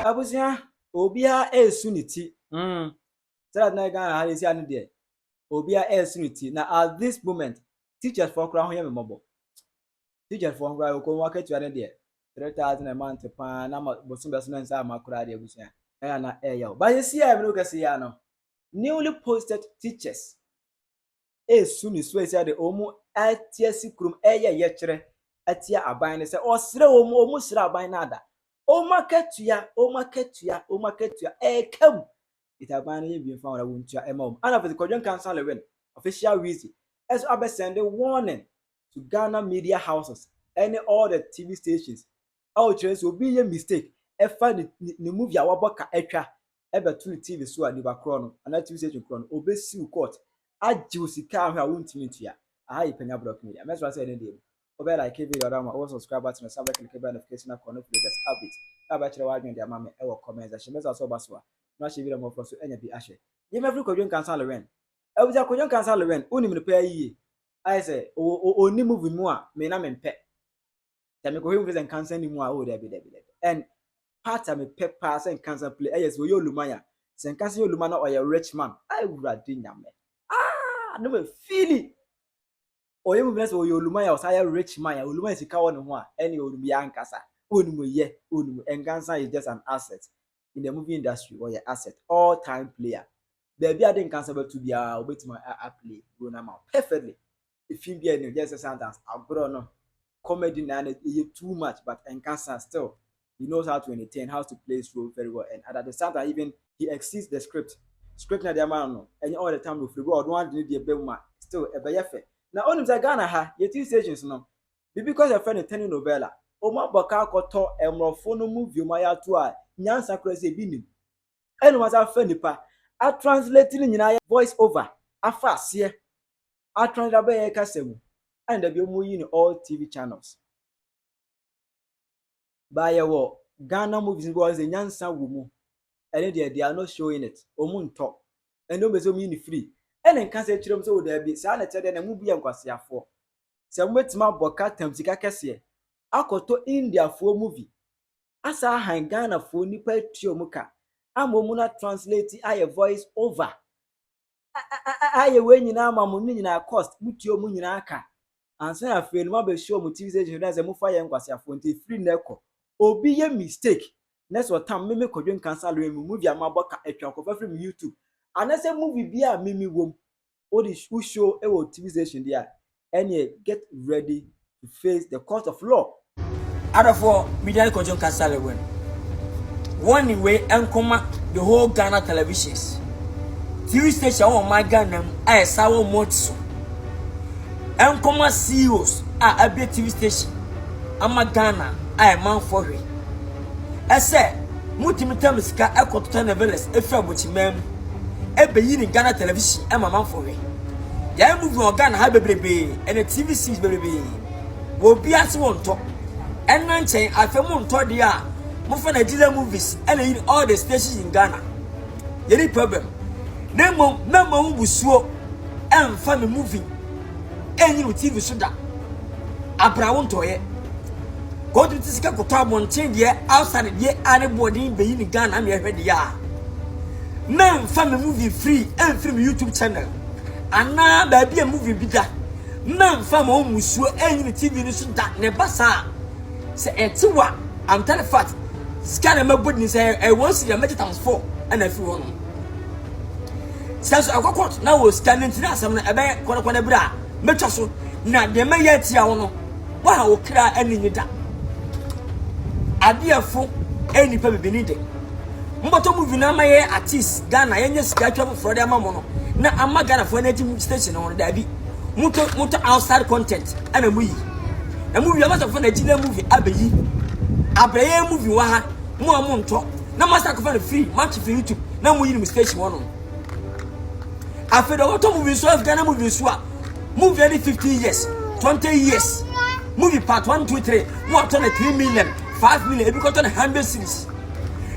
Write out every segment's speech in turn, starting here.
Abusia obia esuniti said na Ghana ha isi anu de obia esuniti na at this moment teachers for kra ho ye memobo teachers for kra ko wa ketu ane de 3,000 a month pa na bosun beso na nsa makura de abusia na eyo ba yesi ya me no kase ya no newly posted teachers esuni so esi de omu atia sikrum ye kire atia aban ne se osre omu sre aban na ada omaketua kam itaban ye bi fa wala wontua emom ana for the Kwadwo Nkansah Lewin official reason as abe send a warning to Ghana media houses and all the TV stations how chance will be a mistake e fa the movie awoboka etwa ebe to TV so ani ba kro no ana TV station kro no obesi court ajiu sika ahwa wontimi ntua aha Penyah block media mesra say den dey obe like video dama o subscribe button so click the notification icon for the update aba kire wa dwen dey ama me e wo comment section mesra so baso na she video mo for so enya bi ahye ye me Kwadwo Nkansah Lewin abuja Kwadwo Nkansah Lewin onim ne pa yiye ai say oni movie mu a me na me mpe ta me ko him visit Nkansah ni mu a o dey be and part of me pepper say Nkansah play yes we olumanya say Nkansah olumana or a rich man I would nyame no me feel oye mu bless oye olumanya o say rich man ya olumanya sika won ho a ene olumi ya Nkasa onum ye onum Nkansah is just an asset in the movie industry or your asset all time player there be ade Nkansah betu bia obetima a play go na ma perfectly if him be any just a sentence abro no comedy na too much but Nkansah still he knows how to entertain, how to play his role very well, and at the same time even he exceeds the script na the man no and all the time we go don't want to be a still a beyefe now on the Ghana ha your two stations no because your friend turning novella o ma boka akoto emrofo no movie ma ya to a nyansa krase bi nim enu ma sa fa nipa a translating nyina voice over afa ase a translate be kasemu and the bi mu yi in all TV channels by wo Ghana movies was a nyansa wo mu and they are not showing it omu nto and no bezo mi ni free and Nkansah chirem so there be sa na tede na mu bi enkwasiafo se mwetima boka tamsika kese akoto India fo movie asa han Ghana fo nipa tuo muka amomu na translate aye voice over aye we nyina amamu nyina cost mutuo mu nyina aka ansa ya fe no ma be show mu TV station na se mu fa ye nkwasiafo nti free na eko obi ye mistake next time me Kwadwo Nkansah Lewin movie amaboka etwa ko fa from YouTube anase movie bia mimi wom o the show e wo TV station there and get ready to face the court of law for media Kwadwo Nkansah Lewin one way enkoma the whole Ghana televisions TV station on my Ghana I saw motso enkoma CEOs a be TV station ama Ghana I man for it ese multimeter sika ekoto na veles efa bochimam ebe yi ni Ghana television e man for it ya movie on Ghana ha bebrebe and TV series bebrebe wo bi ase won to enna nchen afemu nto de a mo fa Nigeria movies and in all the stations in Ghana any problem na mo busuo emfa me movie enyi TV so da abra won to ye go to this kakoto abonchen de outside de anybody be in Ghana me hwede ya na mfa me movie free and free YouTube channel ana ba bia movie bi da na mfa ma omusuo enyi TV ni so da ne basa se etiwa am tell fact scan ma body say I want to make times 4 and I feel one sense akokot na wo scanning ti asam na ebe kwana bra metwa so na de ma ya tia wo no wa wo kra enyi da adiafo eni pa bibini de mboto movie na maye artist Ghana yenye sika twa for de amamo no na ama Ghana for energy station no da bi muto outside content ana muyi na movie amasa for Nigeria movie abeyi abraye movie wa ha mu amonto na master ko for free match for YouTube na muyi ni station wono afedo wato movie so Ghana movie so a movie any 15 years 20 years movie part 1 2 3 what on 3 million 5 million if you got on 100 series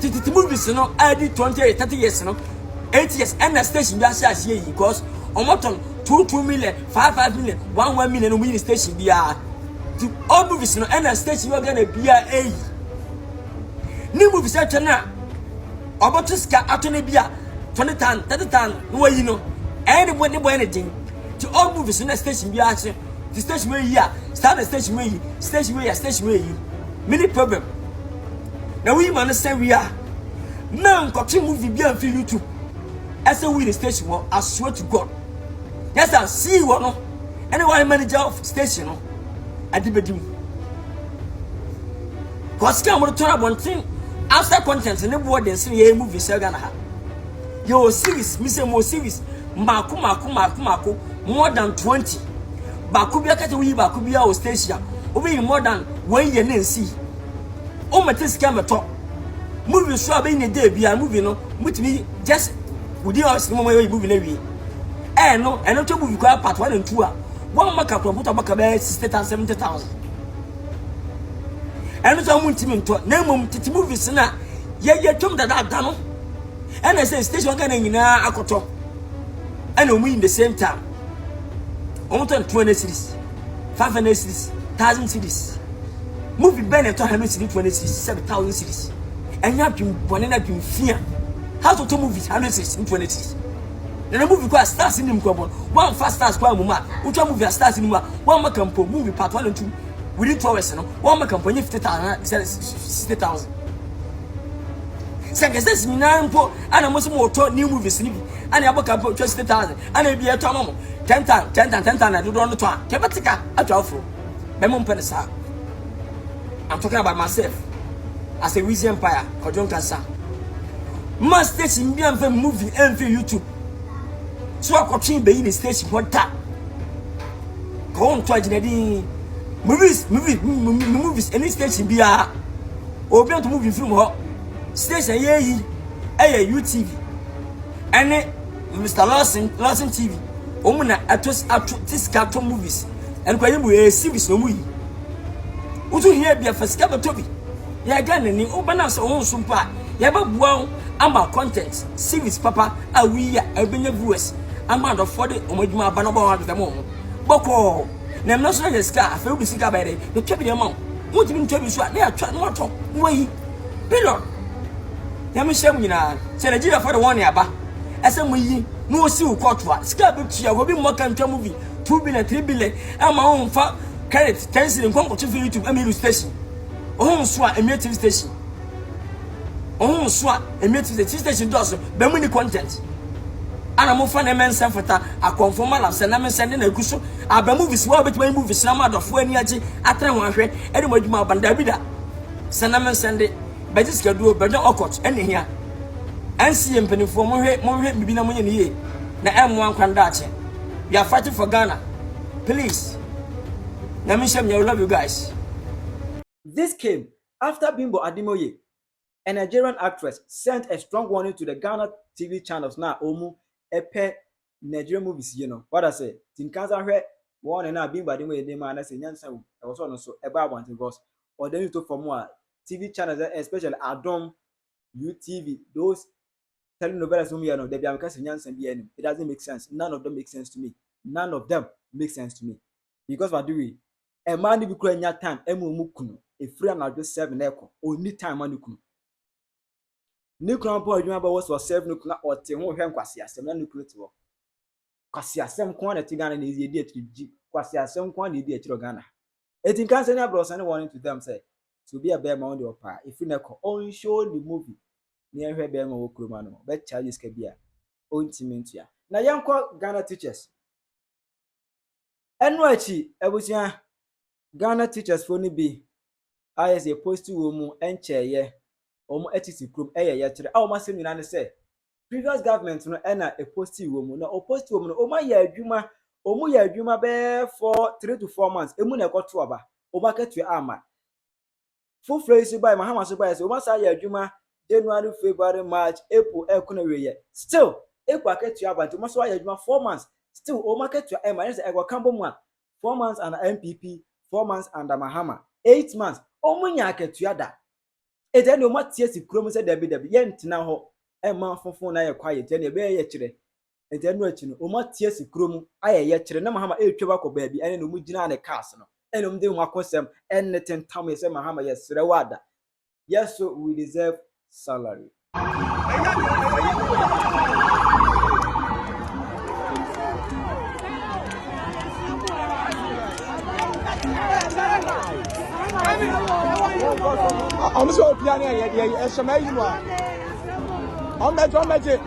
titi movies no add 20 30 years no 8 years and the station just as here because omoton 2 million, 5 million, 1 million we station bia. To all movies no and station you gonna be a new movies at na obotuska atone bia 20 tan 30 tan no yi no anybody boy anything to all movies na station bia ache the station where here start the station where yi many problem now we man say we are now got movie bia for YouTube as a we the station one I swear to God yes I see one no anyone manager of station no adibedim cause can mo turn one thing after content ne board den say ye movie say Ghana ha yo series me say mo series mako more than 20 baku bia kete wi baku bia o station obi more than 1 year na nsi o mate sika meto movie so abe ni dey bia movie no mutimi just wudi us mo movie na wi no to movie kwa part 1 and 2 a one maka computer baka be 60,000 70,000 eno so muntimi nto na mum titi movies na ye tom da no and say station Ghana nyina akoto and we in the same time almost 20 series 500 series 1,000 series movie ben to 100 series 20 series 7,000 series and you have been born in a fear how to movies 100 series 20 series. Na movie kwa stars in him kwabon one fast stars kwa muma ucha movie stars in muma one makampo movie part 1 and 2 within 2 hours no one makampo 50,000 60,000 say mina mpo ana mo so mo to new movies ni bi ana abokampo 60,000 ana bi eto amamo 10 na do no to a kebetika atwa afro be mo mpene sa. I'm talking about myself as a Wizzy Empire Kwadwo Nkansah ma station bi am fa movie and for YouTube so akotwe be in the station wota ko on to agina movies any station bia obi on to movie film ho station yeyi UTV ene Mr. Lawson TV omuna atos tiska movies en kwa yimu series no mu yi utu here bia fasika betobi ya Ghana ni obana so on sumpa ya babua ama content series papa awi ya ebenya viewers ama do for the omoduma abana ba wa dem mo boko na no so yes ka afa obi sika ba de no twa bi dem ma mo timi ntwa bi so na atwa no ato wayi period ya me shem nyina se Nigeria for the one ya ba ese mo yi no si u kotwa sika bi tua go bi mo kan twa movie 2 billion 3 billion ama on fa carrot 10 cedis kon ko to YouTube amiru station on so a emiative station on so a emiative station does be many content ana mo fa na men senfata akonfo mala se na men send na ekuso aba movies wa betima movies na madofo ani age atre ho ahwe ede mo adwuma banda bida se na men send bejis kaduo bedo okot ene hia ansi empenifo mo hwe bibi na mo nye ne na emo ankwanda ache we are fighting for Ghana please na me shem you love you guys. This came after Bimbo Adimoye, a Nigerian actress, sent a strong warning to the Ghana TV channels now omu epe Nigerian movies, you know. What I say? Tinkansa hwe warning na Bimbo Adimoye dey man say nyansa e was on so eba wanting because or then you to for more TV channels especially Adom UTV those telenovelas no me no they be am kasi nyansa bi enim. It doesn't make sense. None of them make sense to me. None of them make sense to me. Because what do we? A man bi kura nya time emu kunu efiri na do 7 eko oni time man kunu ni kura po adwuma ba was 7 kunu o te ho hwe nkwase asem na kunu te wo kwase asem ko na ti Ghana na ezi edi atiji kwase asem ko na edi atiro Ghana etin kan se na bros na warning to them say to be a bear man the opa efiri na ko on show the movie ni ehwe bear man wo kuruma no be charges ka bia on timentua na yanko Ghana teachers enu achi ebusia Ghana teachers for ni bi as a post to womu encheye omu etisi krom ye kire a omu asem nyina ne say previous government no na a post to womu na o post to womu no omu ya adwuma be for 3 to 4 months emu na ekoto oba oba ketu ama full phrase by Mahama so by say omu sa ya adwuma January February March April ekuna weye still ekwa ketu aba omu so ya adwuma 4 months still omu ketu ama say ekwa kambo mu 4 months and MPP 4 months under Mahama 8 months omunya aketua da ede no matie si krom se dabi yentina ho e ma fofo na ye quiet ne be ye kire enti eno achi no omo tie si krom ayeye kire na Mahama etwa ba ko baabi ene no mu gina ne cars no ene no de ho akosem enne tentam ye se Mahama yesre wada. Yes, so we deserve salary. I'm so piano here. Shama you know. I'm magic.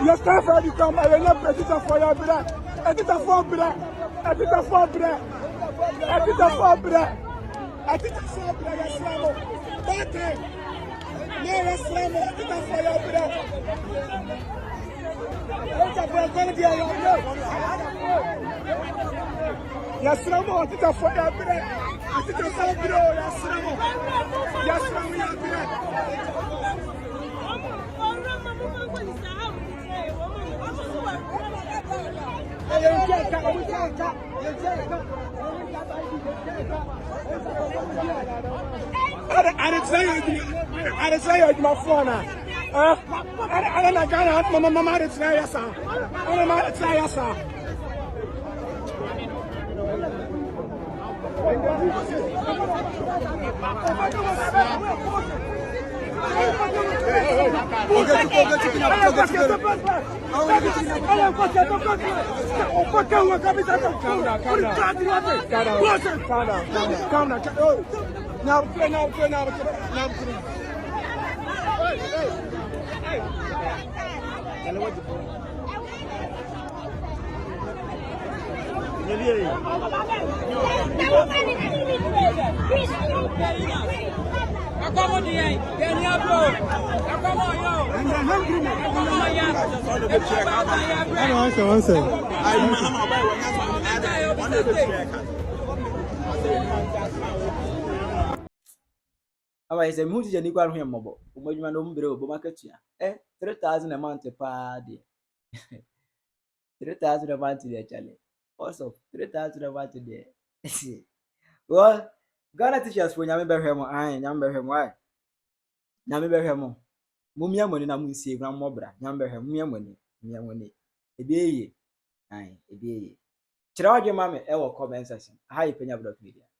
Yes, time for you come. I will not press it for your brother. I did a for brother. I did a for brother. I did a for brother. I did a for brother. Yes, Ramo. That time. Yes, Ramo. I did a for your brother. Yes, Ramo. I did a for your brother. I did a for brother. Yes, Ramo. Yes, Ramo. Your brother. I didn't say my phone. I don't know. My mama didn't say yes, sir. My mama didn't say yes, sir. Aba ise mu tije ni kwa hwe mmobo umajuma no mbere obo makatua 3000 a month pa de 3000 a month de chale also 3000 a month de well Ghana teachers for nyame behwe mo nyame behwe mo nyame behwe mo mumia moni na munsie gwa mmobra nyame behwe mumia moni ebieye ebieye kira wadwe mame e wo comment section hi Penyah blog media.